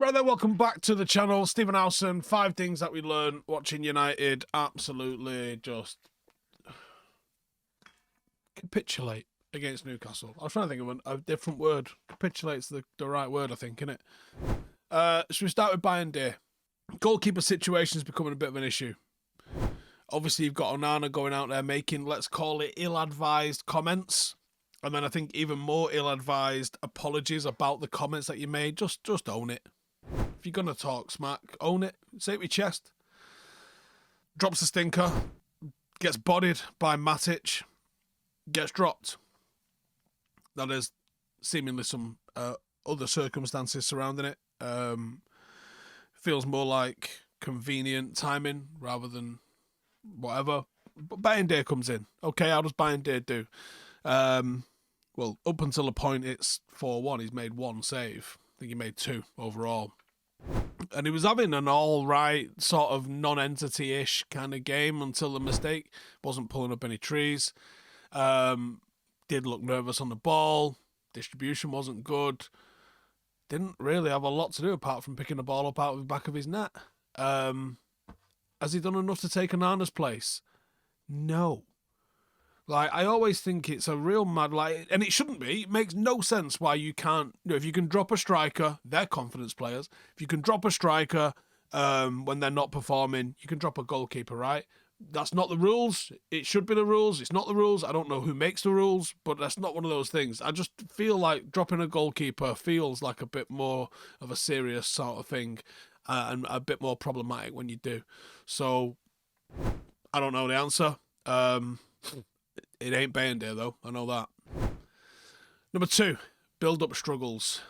Brother, welcome back to the channel. Stephen Howson. 5 things that we learned watching United absolutely just capitulate against Newcastle. I was trying to think of a different word. Capitulate's the right word, I think, isn't it? Should we start with Bayindir? Goalkeeper situation is becoming a bit of an issue. Obviously, you've got Onana going out there making, let's call it, ill-advised comments. And then I think even more ill-advised apologies about the comments that you made. Just own it. If you're going to talk smack, own it. Say it with your chest. Drops a stinker. Gets bodied by Matic. Gets dropped. That is seemingly some other circumstances surrounding it. Feels more like convenient timing rather than whatever. But Bayindir comes in. Okay, how does Bayindir do? Well, up until a point, it's 4-1. He's made 1 save. I think he made 2 overall. And he was having an all-right sort of non-entity-ish kind of game until the mistake. Wasn't pulling up any trees. Did look nervous on the ball. Distribution wasn't good. Didn't really have a lot to do apart from picking the ball up out of the back of his net. Has he done enough to take Onana's place? No. Like, I always think it's a real mad, and it shouldn't be. It makes no sense why you can't, if you can drop a striker, they're confidence players. If you can drop a striker when they're not performing, you can drop a goalkeeper, right? That's not the rules. It should be the rules. It's not the rules. I don't know who makes the rules, but that's not one of those things. I just feel like dropping a goalkeeper feels like a bit more of a serious sort of thing and a bit more problematic when you do. So, I don't know the answer. It ain't Bayindir, though. I know that. Number 2, build-up struggles.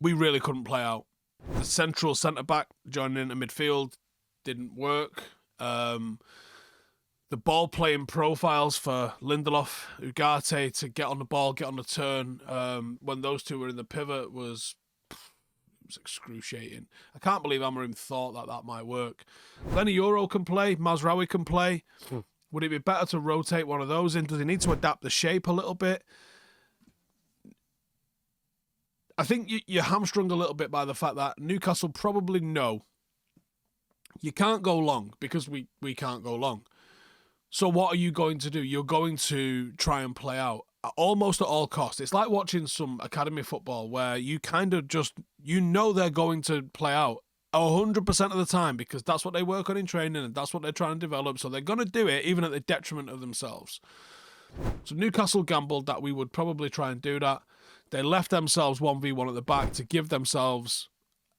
We really couldn't play out. The central centre-back joining into midfield didn't work. The ball-playing profiles for Lindelof, Ugarte to get on the ball, get on the turn, when those two were in the pivot was excruciating. I can't believe Amorim thought that might work. Then a Euro can play, Mazraoui can play. Would it be better to rotate one of those in? Does he need to adapt the shape a little bit? I think you're hamstrung a little bit by the fact that Newcastle probably know you can't go long because we can't go long. So what are you going to do? You're going to try and play out almost at all costs. It's like watching some academy football where you kind of just, they're going to play out 100% of the time because that's what they work on in training and that's what they're trying to develop. So they're going to do it even at the detriment of themselves. So Newcastle gambled that we would probably try and do that. They left themselves 1v1 at the back to give themselves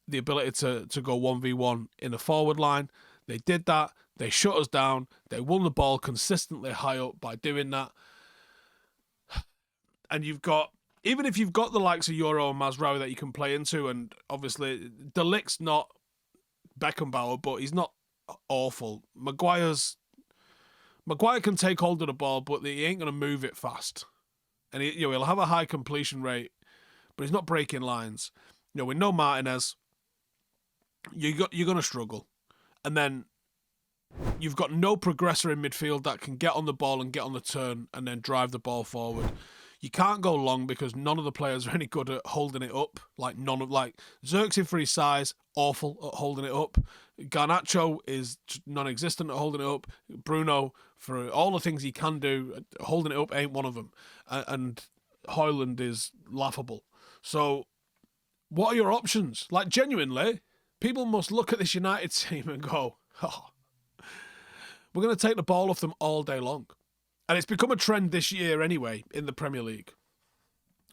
the ability to go 1v1 in the forward line. They did that. They shut us down. They won the ball consistently high up by doing that. And even if you've got the likes of Euro and Mazraoui that you can play into, and obviously De Ligt's not Beckenbauer, but he's not awful. Maguire can take hold of the ball, but he ain't going to move it fast. And he'll have a high completion rate, but he's not breaking lines. With no Martinez, you're going to struggle. And then you've got no progressor in midfield that can get on the ball and get on the turn and then drive the ball forward. You can't go long because none of the players are any good at holding it up. Zirkzee for his size, awful at holding it up. Garnacho is non-existent at holding it up. Bruno, for all the things he can do, holding it up ain't one of them. And Højlund is laughable. So, what are your options? Genuinely, people must look at this United team and go, oh, we're going to take the ball off them all day long. And it's become a trend this year anyway in the Premier League,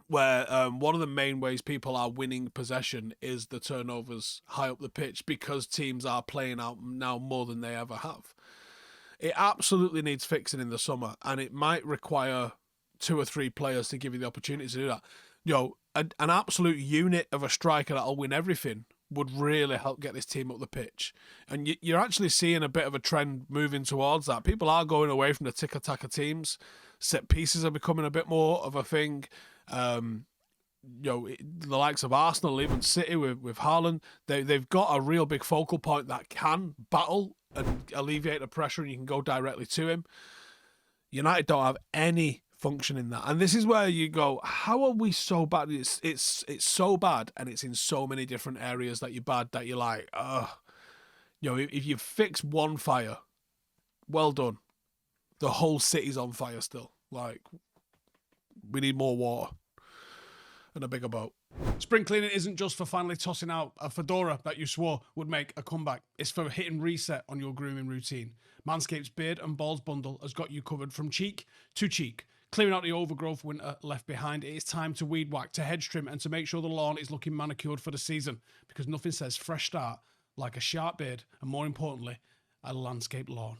where one of the main ways people are winning possession is the turnovers high up the pitch because teams are playing out now more than they ever have. It absolutely needs fixing in the summer, and it might require 2 or 3 players to give you the opportunity to do that. An absolute unit of a striker that'll win everything would really help get this team up the pitch. And you're actually seeing a bit of a trend moving towards that. People are going away from the tick-attacker teams. Set pieces are becoming a bit more of a thing. The likes of Arsenal, even City with Haaland, they've got a real big focal point that can battle and alleviate the pressure and you can go directly to him. United don't have any function in that. And this is where you go, how are we so bad? It's so bad, and it's in so many different areas that you're bad, that you're like, if you fix one fire, well done. The whole city's on fire still. Like, we need more water and a bigger boat. Spring cleaning isn't just for finally tossing out a fedora that you swore would make a comeback. It's for hitting reset on your grooming routine. Manscaped's Beard and Balls bundle has got you covered from cheek to cheek. Clearing out the overgrowth winter left behind, it is time to weed whack, to hedge trim, and to make sure the lawn is looking manicured for the season. Because nothing says fresh start like a sharp beard, and more importantly, a landscaped lawn.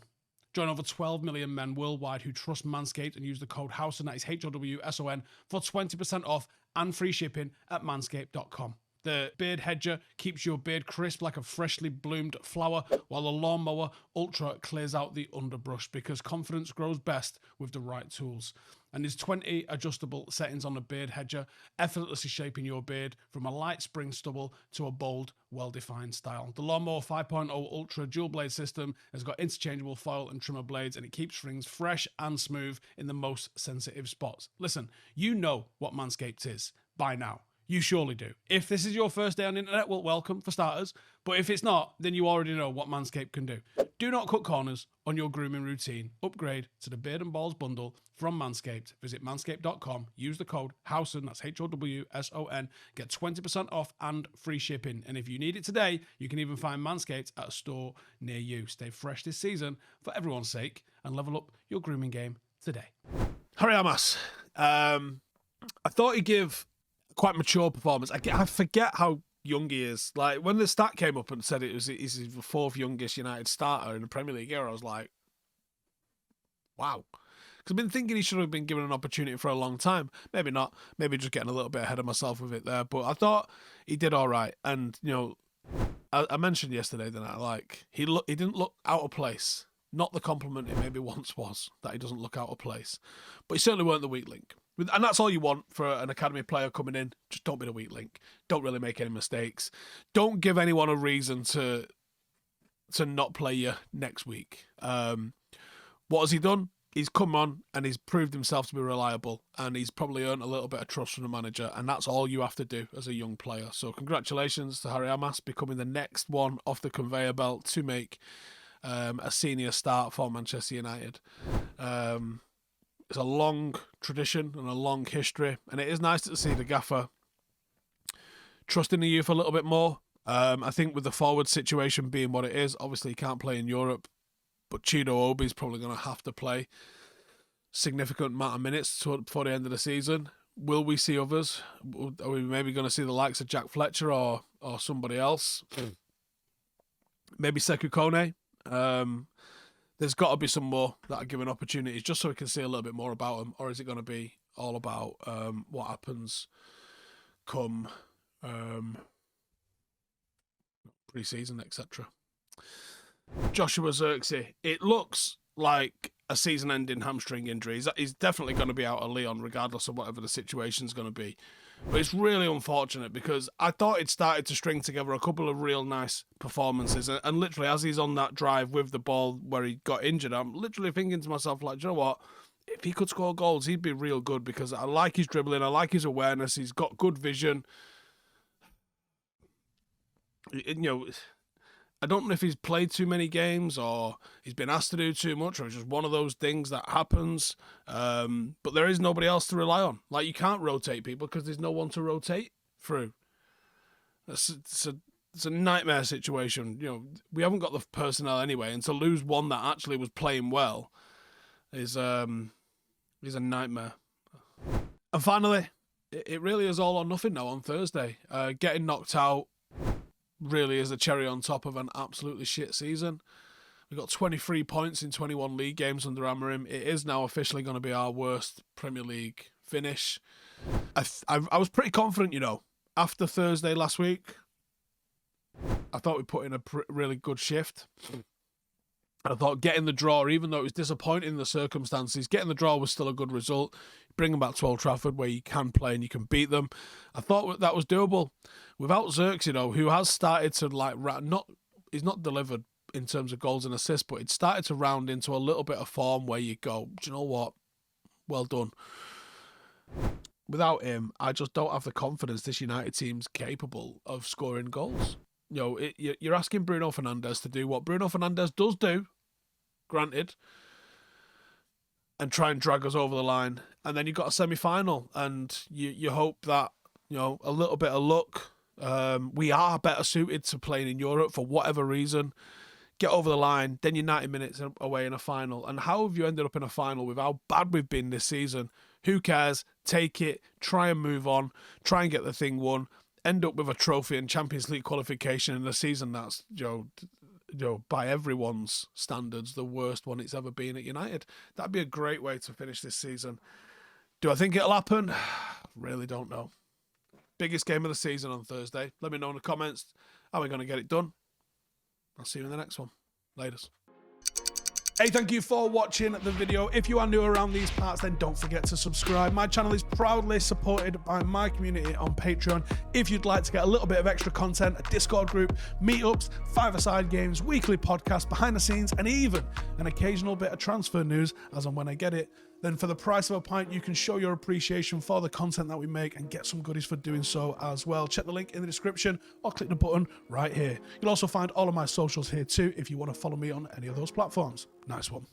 Join over 12 million men worldwide who trust Manscaped and use the code Howson, that is HOWSON, for 20% off and free shipping at manscaped.com. The beard hedger keeps your beard crisp like a freshly bloomed flower, while the lawnmower ultra clears out the underbrush, because confidence grows best with the right tools. And there's 20 adjustable settings on the beard hedger, effortlessly shaping your beard from a light spring stubble to a bold, well-defined style. The Lawnmower 5.0 Ultra dual blade system has got interchangeable foil and trimmer blades, and it keeps rings fresh and smooth in the most sensitive spots. Listen, you know what Manscaped is by now. You surely do. If this is your first day on the internet, well, welcome for starters. But if it's not, then you already know what Manscaped can do. Do not cut corners on your grooming routine. Upgrade to the Beard and Balls bundle from Manscaped. Visit manscaped.com. Use the code Howson, that's HOWSON. Get 20% off and free shipping. And if you need it today, you can even find Manscaped at a store near you. Stay fresh this season for everyone's sake and level up your grooming game today. Harry Hamas. I thought he'd give quite mature performance. I forget how young he is. Like, when the stat came up and said he's the fourth youngest United starter in the Premier League era, I was like, wow. Because I've been thinking he should have been given an opportunity for a long time. Maybe not. Maybe just getting a little bit ahead of myself with it there. But I thought he did all right. And, I mentioned yesterday that he didn't look out of place. Not the compliment it maybe once was, that he doesn't look out of place. But he certainly weren't the weak link. And that's all you want for an academy player coming in. Just don't be the weak link. Don't really make any mistakes. Don't give anyone a reason to not play you next week. What has he done? He's come on and he's proved himself to be reliable, and he's probably earned a little bit of trust from the manager, and that's all you have to do as a young player. So congratulations to Harry Hamas, becoming the next one off the conveyor belt to make a senior start for Manchester United. It's a long tradition and a long history, and it is nice to see the gaffer trusting the youth a little bit more. I think with the forward situation being what it is, obviously he can't play in Europe, but Chido Obi's probably going to have to play significant amount of minutes before the end of the season. Will we see others? Are we maybe going to see the likes of Jack Fletcher or somebody else? Maybe Sekou Kone? There's got to be some more that are given opportunities just so we can see a little bit more about them, or is it going to be all about what happens come pre-season, etc. Joshua Zirkzee. It looks like a season-ending hamstring injury. He's definitely going to be out of Lyon regardless of whatever the situation's going to be. But it's really unfortunate because I thought he'd started to string together a couple of real nice performances. And literally, as he's on that drive with the ball where he got injured, I'm literally thinking to myself, like, do you know what? If he could score goals, he'd be real good, because I like his dribbling, I like his awareness, he's got good vision. I don't know if he's played too many games or he's been asked to do too much, or it's just one of those things that happens. But there is nobody else to rely on. Like, you can't rotate people because there's no one to rotate through. It's a nightmare situation. We haven't got the personnel anyway, and to lose one that actually was playing well is a nightmare. And finally, it really is all or nothing now on Thursday. Getting knocked out really is a cherry on top of an absolutely shit season. We got 23 points in 21 league games under Amorim. It is now officially going to be our worst Premier League finish. I was pretty confident, after Thursday last week. I thought we put in a really good shift. I thought getting the draw, even though it was disappointing in the circumstances, getting the draw was still a good result. Bring them back to Old Trafford where you can play and you can beat them. I thought that was doable. Without Zirkzee, who has started to he's not delivered in terms of goals and assists, but it started to round into a little bit of form where you go, do you know what? well done. Without him, I just don't have the confidence this United team's capable of scoring goals. You're asking Bruno Fernandes to do what Bruno Fernandes does do, granted, and try and drag us over the line. And then you've got a semi-final, and you hope that, a little bit of luck. We are better suited to playing in Europe for whatever reason. Get over the line, then you're 90 minutes away in a final. And how have you ended up in a final with how bad we've been this season? Who cares? Take it, try and move on, try and get the thing won, end up with a trophy and Champions League qualification in a season that's, by everyone's standards, the worst one it's ever been at United. That'd be a great way to finish this season. Do I think it'll happen? Really don't know. Biggest game of the season on Thursday. Let me know in the comments. How are we going to get it done? I'll see you in the next one. Laters. Hey, thank you for watching the video. If you are new around these parts, then don't forget to subscribe. My channel is proudly supported by my community on Patreon. If you'd like to get a little bit of extra content, a Discord group, meetups, five-a-side games, weekly podcasts, behind the scenes, and even an occasional bit of transfer news as and when I get it, then for the price of a pint, you can show your appreciation for the content that we make and get some goodies for doing so as well. Check the link in the description or click the button right here. You'll also find all of my socials here too if you want to follow me on any of those platforms. Nice one.